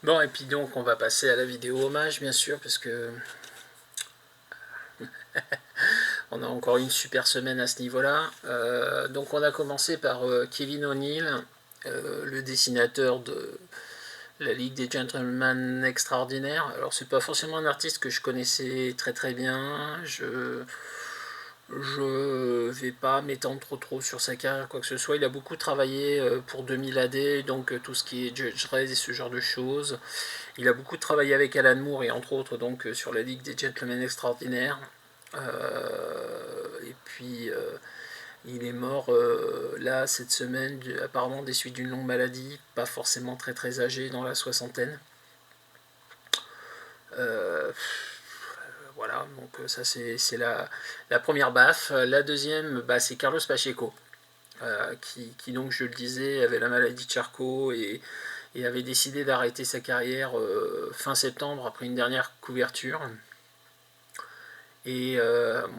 Bon, et puis donc on va passer à la vidéo hommage, bien sûr, parce que on a encore une super semaine à ce niveau-là. Donc on a commencé par Kevin O'Neill, le dessinateur de la Ligue des Gentlemen Extraordinaires. Alors c'est pas forcément un artiste que je connaissais très très bien. Je vais pas m'étendre trop sur sa carrière, quoi que ce soit. Il a beaucoup travaillé pour 2000 AD, donc tout ce qui est Judge Dredd et ce genre de choses. Il a beaucoup travaillé avec Alan Moore et entre autres donc sur la Ligue des Gentlemen Extraordinaires. Et puis il est mort là cette semaine, apparemment des suites d'une longue maladie, pas forcément très très âgé, dans la soixantaine. Euh, voilà, donc ça c'est la première baffe. La deuxième, bah, c'est Carlos Pacheco, qui donc je le disais avait la maladie de Charcot et avait décidé d'arrêter sa carrière fin septembre après une dernière couverture. Et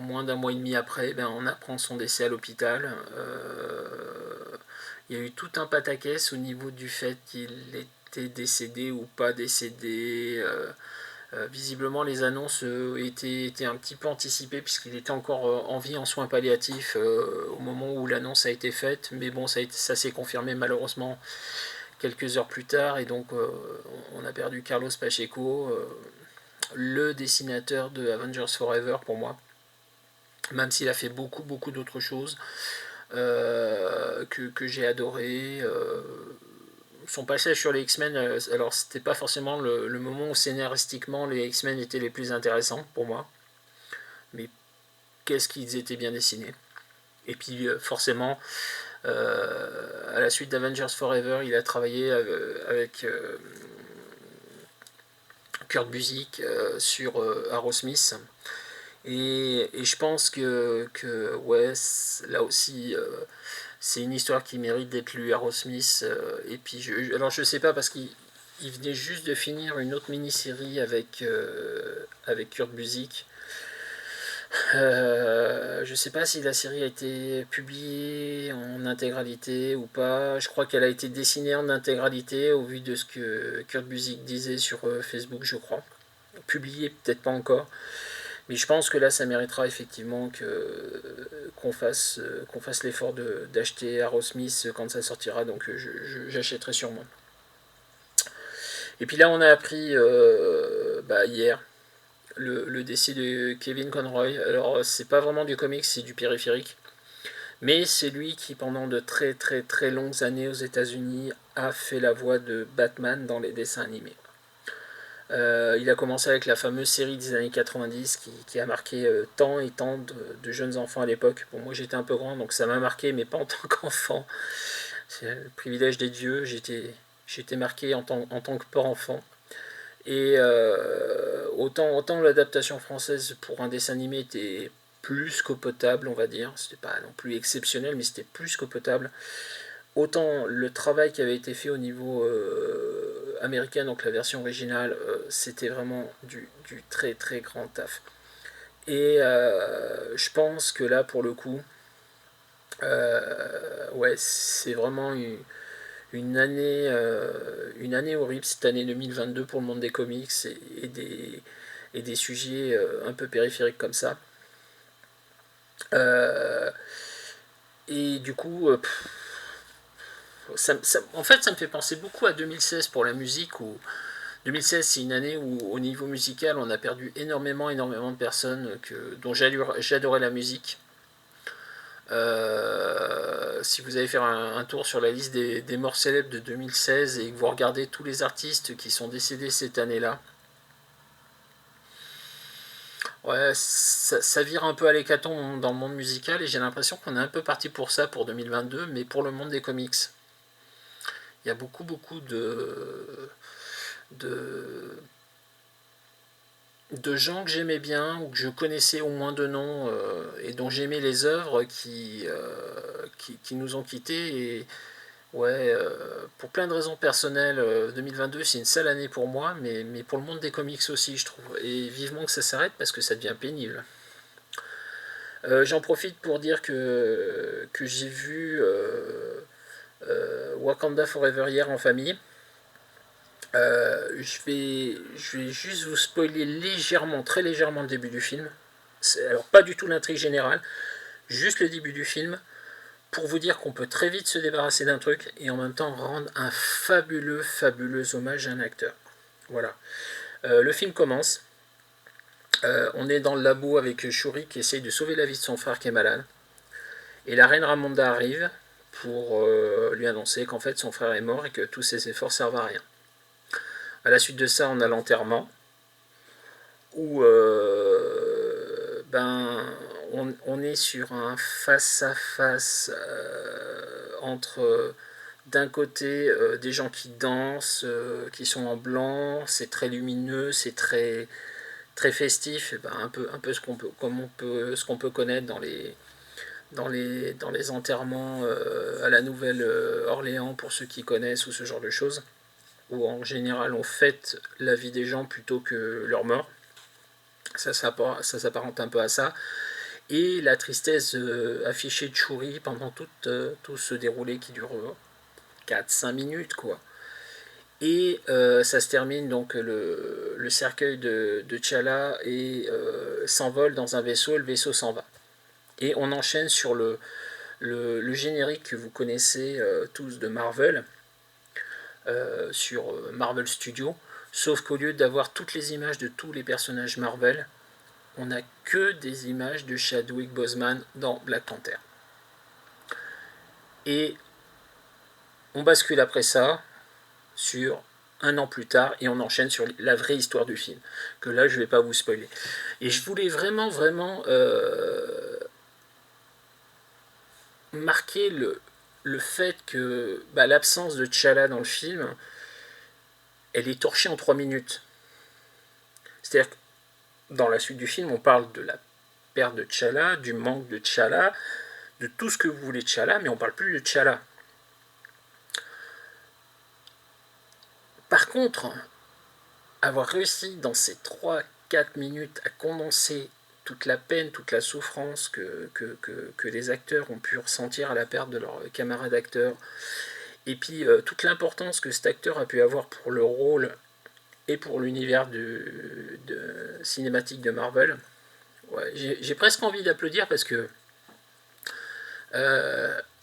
moins d'un mois et demi après, ben, on apprend son décès à l'hôpital. Il y a eu tout un pataquès au niveau du fait qu'il était décédé ou pas décédé. Visiblement, les annonces étaient un petit peu anticipées puisqu'il était encore en vie en soins palliatifs au moment où l'annonce a été faite. Mais bon, ça s'est confirmé malheureusement quelques heures plus tard et donc on a perdu Carlos Pacheco, le dessinateur de Avengers Forever pour moi, même s'il a fait beaucoup d'autres choses que j'ai adoré. Son passage sur les X-Men, alors c'était pas forcément le moment où scénaristiquement les X-Men étaient les plus intéressants pour moi, mais qu'est-ce qu'ils étaient bien dessinés. Et puis forcément, à la suite d'Avengers Forever, il a travaillé avec Kurt Busiek sur Aerosmith. Et je pense que ouais, là aussi, c'est une histoire qui mérite d'être lue, Aerosmith. Et puis, alors je sais pas, parce qu'il venait juste de finir une autre mini-série avec Kurt Busiek. Je sais pas si la série a été publiée en intégralité ou pas. Je crois qu'elle a été dessinée en intégralité au vu de ce que Kurt Busiek disait sur Facebook, je crois. Publiée, peut-être pas encore. Mais je pense que là, ça méritera effectivement qu'on fasse l'effort d'acheter Aerosmith quand ça sortira. Donc j'achèterai sûrement. Et puis là, on a appris bah, hier le décès de Kevin Conroy. Alors, c'est pas vraiment du comics, c'est du périphérique. Mais c'est lui qui, pendant de très longues années aux États-Unis, a fait la voix de Batman dans les dessins animés. Il a commencé avec la fameuse série des années 90 qui a marqué tant et tant de jeunes enfants à l'époque. Bon, moi j'étais un peu grand donc ça m'a marqué, mais pas en tant qu'enfant. C'est le privilège des dieux. J'étais marqué en tant que pas enfant. Et autant l'adaptation française pour un dessin animé était plus qu'au potable, on va dire. C'était pas non plus exceptionnel, mais c'était plus qu'au potable. Autant le travail qui avait été fait au niveau américain, donc la version originale, c'était vraiment du très grand taf. Et je pense que là, pour le coup, ouais, c'est vraiment une année horrible, cette année 2022 pour le monde des comics et des sujets un peu périphériques comme ça. Euh, et du coup, en fait, ça me fait penser beaucoup à 2016 pour la musique, où 2016, c'est une année où, au niveau musical, on a perdu énormément de personnes dont j'adorais la musique. Si vous allez faire un tour sur la liste des morts célèbres de 2016 et que vous regardez tous les artistes qui sont décédés cette année-là, ouais, ça vire un peu à l'hécatombe dans le monde musical et j'ai l'impression qu'on est un peu parti pour ça pour 2022, mais pour le monde des comics. Il y a beaucoup de, de gens que j'aimais bien ou que je connaissais au moins de nom et dont j'aimais les œuvres qui nous ont quittés. Et ouais, pour plein de raisons personnelles, 2022 c'est une sale année pour moi, mais pour le monde des comics aussi, je trouve. Et vivement que ça s'arrête parce que ça devient pénible. J'en profite pour dire que j'ai vu Wakanda Forever hier en famille. Je vais juste vous spoiler légèrement, très légèrement le début du film. Alors pas du tout l'intrigue générale, juste le début du film, pour vous dire qu'on peut très vite se débarrasser d'un truc et en même temps rendre un fabuleux, fabuleux hommage à un acteur. Voilà. Le film commence. On est dans le labo avec Shuri qui essaye de sauver la vie de son frère qui est malade. Et la reine Ramonda arrive pour lui annoncer qu'en fait son frère est mort et que tous ses efforts servent à rien. À la suite de ça, on a l'enterrement où on est sur un face-à-face entre d'un côté des gens qui dansent, qui sont en blanc, c'est très lumineux, c'est très, très festif, et un peu ce qu'on peut connaître dans les enterrements à la Nouvelle-Orléans pour ceux qui connaissent ou ce genre de choses, où en général on fête la vie des gens plutôt que leur mort. Ça s'apparente un peu à ça. Et la tristesse affichée de Shuri pendant tout ce déroulé qui dure 4-5 minutes, quoi. Et ça se termine, donc le cercueil de T'Challa s'envole dans un vaisseau, le vaisseau s'en va. Et on enchaîne sur le générique que vous connaissez tous de Marvel, sur Marvel Studios, sauf qu'au lieu d'avoir toutes les images de tous les personnages Marvel, on n'a que des images de Chadwick Boseman dans Black Panther. Et on bascule après ça sur un an plus tard et on enchaîne sur la vraie histoire du film, que là je ne vais pas vous spoiler. Et je voulais vraiment marquer le fait que l'absence de T'Challa dans le film, elle est torchée en 3 minutes. C'est-à-dire que dans la suite du film, on parle de la perte de T'Challa, du manque de T'Challa, de tout ce que vous voulez de T'Challa, mais on parle plus de T'Challa. Par contre, avoir réussi dans ces 3-4 minutes à condenser toute la peine, toute la souffrance que les acteurs ont pu ressentir à la perte de leur camarade acteur, et puis toute l'importance que cet acteur a pu avoir pour le rôle et pour l'univers cinématique de Marvel, ouais, j'ai presque envie d'applaudir parce que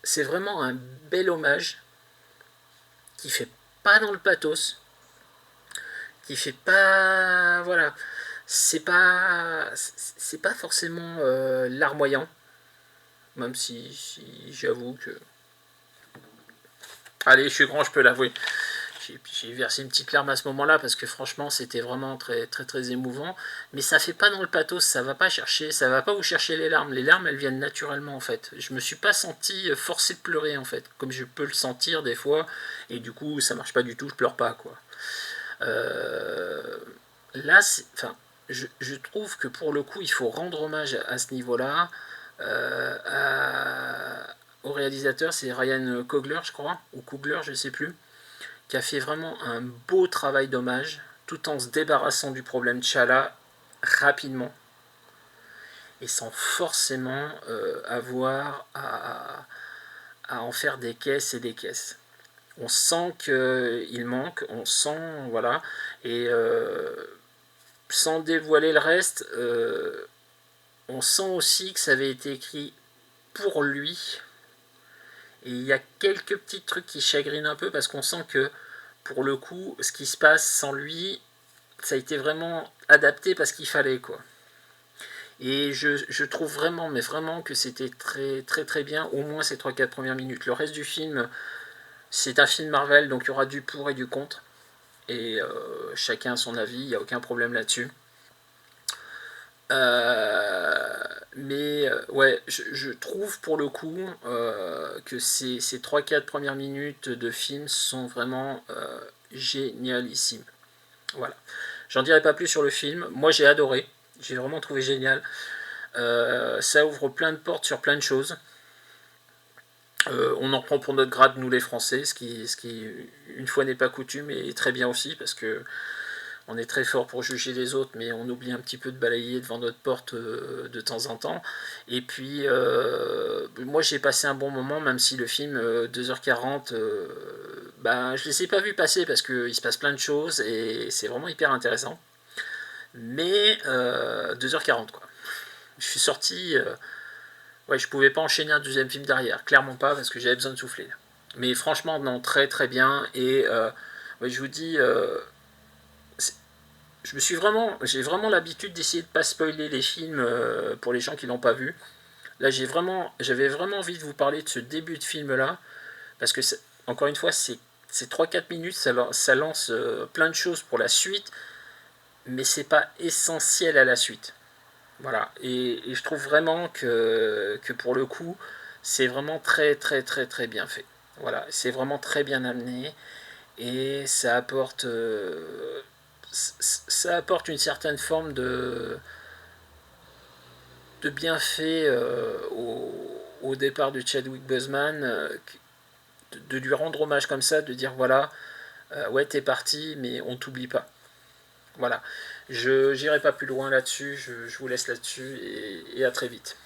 c'est vraiment un bel hommage qui fait pas dans le pathos, qui fait pas, voilà, c'est pas forcément larmoyant, même si j'avoue que, allez, je suis grand, je peux l'avouer, j'ai versé une petite larme à ce moment-là parce que franchement c'était vraiment très très très émouvant, mais ça fait pas dans le pathos, ça va pas vous chercher les larmes elles viennent naturellement en fait. Je me suis pas senti forcé de pleurer en fait, comme je peux le sentir des fois, et du coup ça marche pas du tout, je pleure pas quoi. Là, je trouve que pour le coup, il faut rendre hommage à ce niveau-là au réalisateur, c'est Ryan Coogler, je crois, ou Coogler, je sais plus, qui a fait vraiment un beau travail d'hommage, tout en se débarrassant du problème T'Challa rapidement, et sans forcément avoir à en faire des caisses et des caisses. On sent qu'il manque, on sent, voilà, et sans dévoiler le reste, on sent aussi que ça avait été écrit pour lui. Et il y a quelques petits trucs qui chagrinent un peu parce qu'on sent que, pour le coup, ce qui se passe sans lui, ça a été vraiment adapté parce qu'il fallait, quoi. Et je trouve vraiment, mais vraiment, que c'était très très très bien, au moins ces 3-4 premières minutes. Le reste du film, c'est un film Marvel, donc il y aura du pour et du contre. Et chacun a son avis, il n'y a aucun problème là-dessus. Mais ouais, je trouve pour le coup que ces 3-4 premières minutes de film sont vraiment génialissimes. Voilà. J'en dirai pas plus sur le film. Moi j'ai adoré. J'ai vraiment trouvé génial. Ça ouvre plein de portes sur plein de choses. On en prend pour notre grade, nous les Français, ce qui une fois n'est pas coutume, et très bien aussi, parce que on est très fort pour juger les autres, mais on oublie un petit peu de balayer devant notre porte de temps en temps. Et puis, moi j'ai passé un bon moment, même si le film 2h40, ben, je ne les ai pas vus passer parce qu'il se passe plein de choses et c'est vraiment hyper intéressant. Mais 2h40 quoi. Je suis sorti, ouais, je pouvais pas enchaîner un deuxième film derrière, clairement pas parce que j'avais besoin de souffler. Mais franchement, non, très très bien. Et ouais, je vous dis, j'ai vraiment l'habitude d'essayer de pas spoiler les films pour les gens qui l'ont pas vu. Là, j'avais vraiment envie de vous parler de ce début de film là parce que encore une fois, c'est 3-4 minutes, ça lance plein de choses pour la suite, mais c'est pas essentiel à la suite. Voilà, et je trouve vraiment que pour le coup, c'est vraiment très très très très bien fait. Voilà, c'est vraiment très bien amené et ça apporte une certaine forme de bienfait au départ de Chadwick Boseman, de lui rendre hommage comme ça, de dire voilà, ouais t'es parti, mais on t'oublie pas. Voilà, je n'irai pas plus loin là-dessus, je vous laisse là-dessus et à très vite.